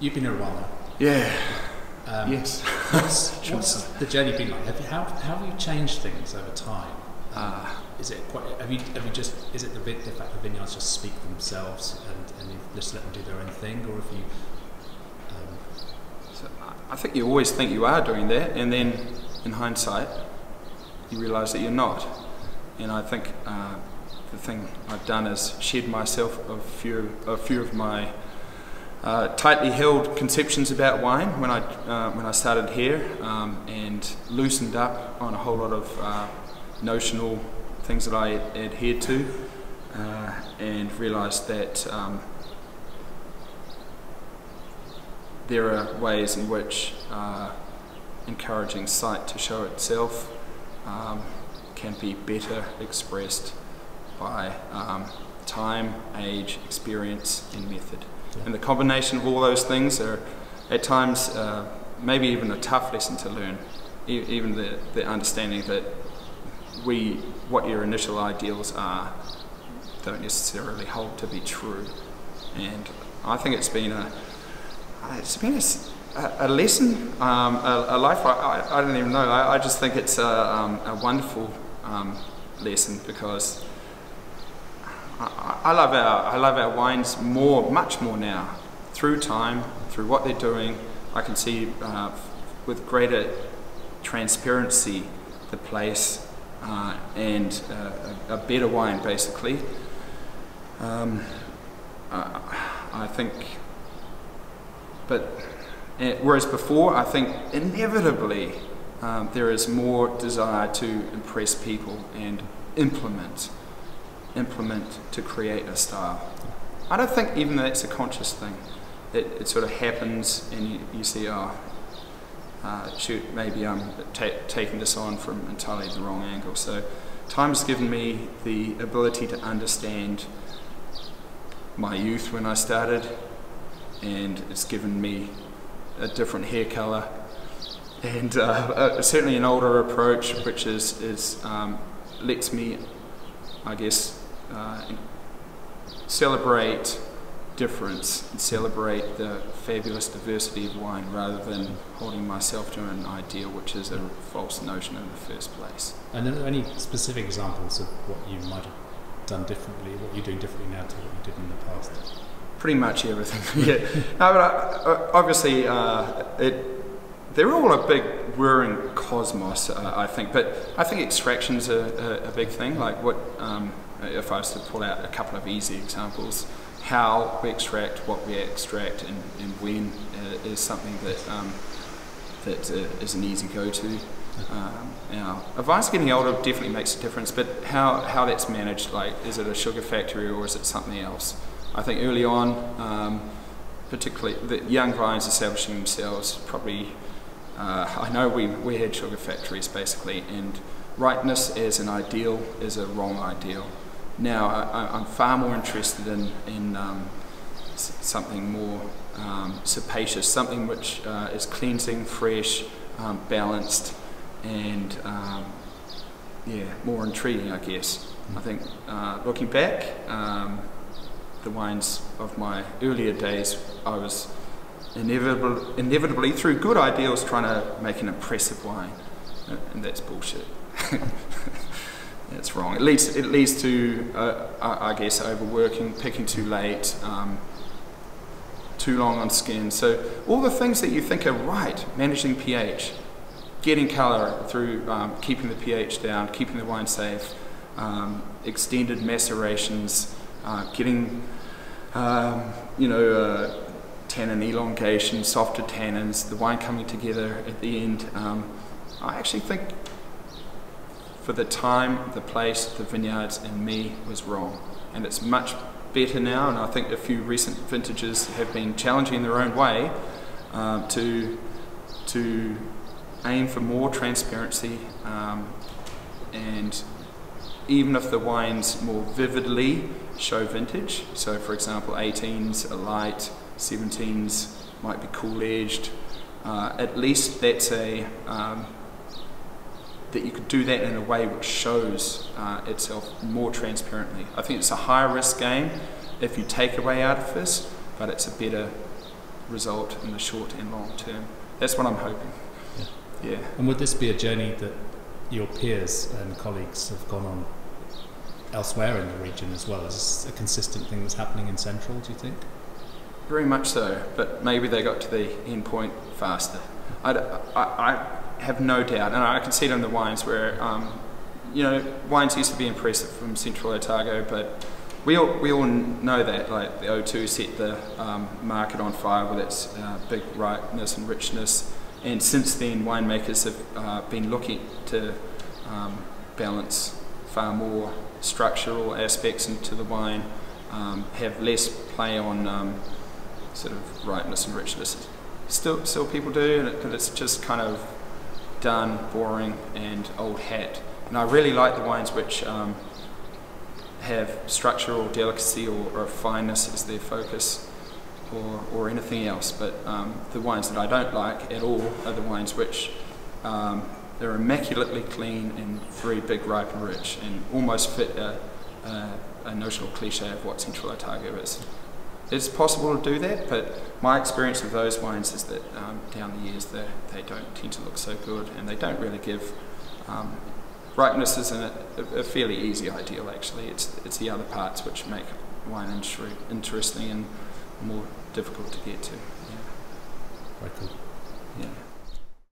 you've been here a while now. Yeah. Yes. What's the journey been like? How have you changed things over time? Is it quite? Is it the fact that vineyards just speak for themselves and you just let them do their own thing, or if you? So I think you always think you are doing that, and then in hindsight, you realise that you're not. And I think the thing I've done is shed myself a few of my tightly held conceptions about wine when I started here, and loosened up on a whole lot of notional things that I adhered to, and realised that there are ways in which encouraging sight to show itself can be better expressed by time, age, experience and method. Yeah. And the combination of all those things are at times maybe even a tough lesson to learn, even the understanding that what your initial ideals are don't necessarily hold to be true. And I think it's been a lesson, a life. I don't even know. I just think it's a wonderful lesson, because I love our wines much more now. Through time, through what they're doing, I can see with greater transparency the place and a better wine, basically. I think, but whereas before, I think inevitably there is more desire to impress people and implement to create a style. I don't think even that's a conscious thing. It sort of happens, and you see, shoot, maybe I'm taking this on from entirely the wrong angle. So time has given me the ability to understand my youth when I started, and it's given me a different hair colour, and certainly an older approach, which lets me, I guess, celebrate difference and celebrate the fabulous diversity of wine, rather than holding myself to an ideal which is a false notion in the first place. And are there any specific examples of what you might have done differently, what you're doing differently now to what you did in the past? Pretty much everything. Yeah. No, but obviously they're all a big whirring cosmos, I think. But I think extraction's a big thing. Like if I was to pull out a couple of easy examples, how we extract, what we extract, and when is something that is an easy go-to. Now, advice getting older definitely makes a difference, but how that's managed, like, is it a sugar factory or is it something else? I think early on, particularly the young vines establishing themselves, probably, I know we had sugar factories basically, and rightness as an ideal is a wrong ideal. Now I'm far more interested in something more capacious, something which is cleansing, fresh, balanced, and yeah, more intriguing, I guess. I think looking back, the wines of my earlier days, I was inevitably through good ideals trying to make an impressive wine, and that's bullshit. That's wrong. It leads to I guess overworking, picking too late, too long on skin. So all the things that you think are right, managing pH, getting colour through keeping the pH down, keeping the wine safe, extended macerations, getting tannin elongation, softer tannins, the wine coming together at the end. I actually think for the time, the place, the vineyards and me was wrong, and it's much better now, and I think a few recent vintages have been challenging in their own way to aim for more transparency, and even if the wines more vividly show vintage, so for example 18s are light, 17s might be cool edged, at least that's that you could do that in a way which shows itself more transparently. I think it's a higher risk game if you take away artifice, but it's a better result in the short and long term. That's what I'm hoping. Yeah. And would this be a journey that your peers and colleagues have gone on elsewhere in the region as well? Is this a consistent thing that's happening in Central, do you think? Very much so, but maybe they got to the end point faster. I have no doubt, and I can see it in the wines where, wines used to be impressive from Central Otago, but we all know that, like the O2 set the market on fire with its big ripeness and richness, and since then winemakers have been looking to balance far more structural aspects into the wine, have less play on sort of ripeness and richness. Still people do, but it's just kind of done, boring and old hat. And I really like the wines which have structural delicacy or fineness as their focus, or anything else. But the wines that I don't like at all are the wines which they're immaculately clean and very big, ripe and rich, and almost fit a notional cliche of what Central Otago is. It's possible to do that, but my experience with those wines is that down the years they don't tend to look so good, and they don't really give ripeness is a fairly easy ideal actually. It's the other parts which make wine interesting and more difficult to get to. Yeah. Very cool. Yeah.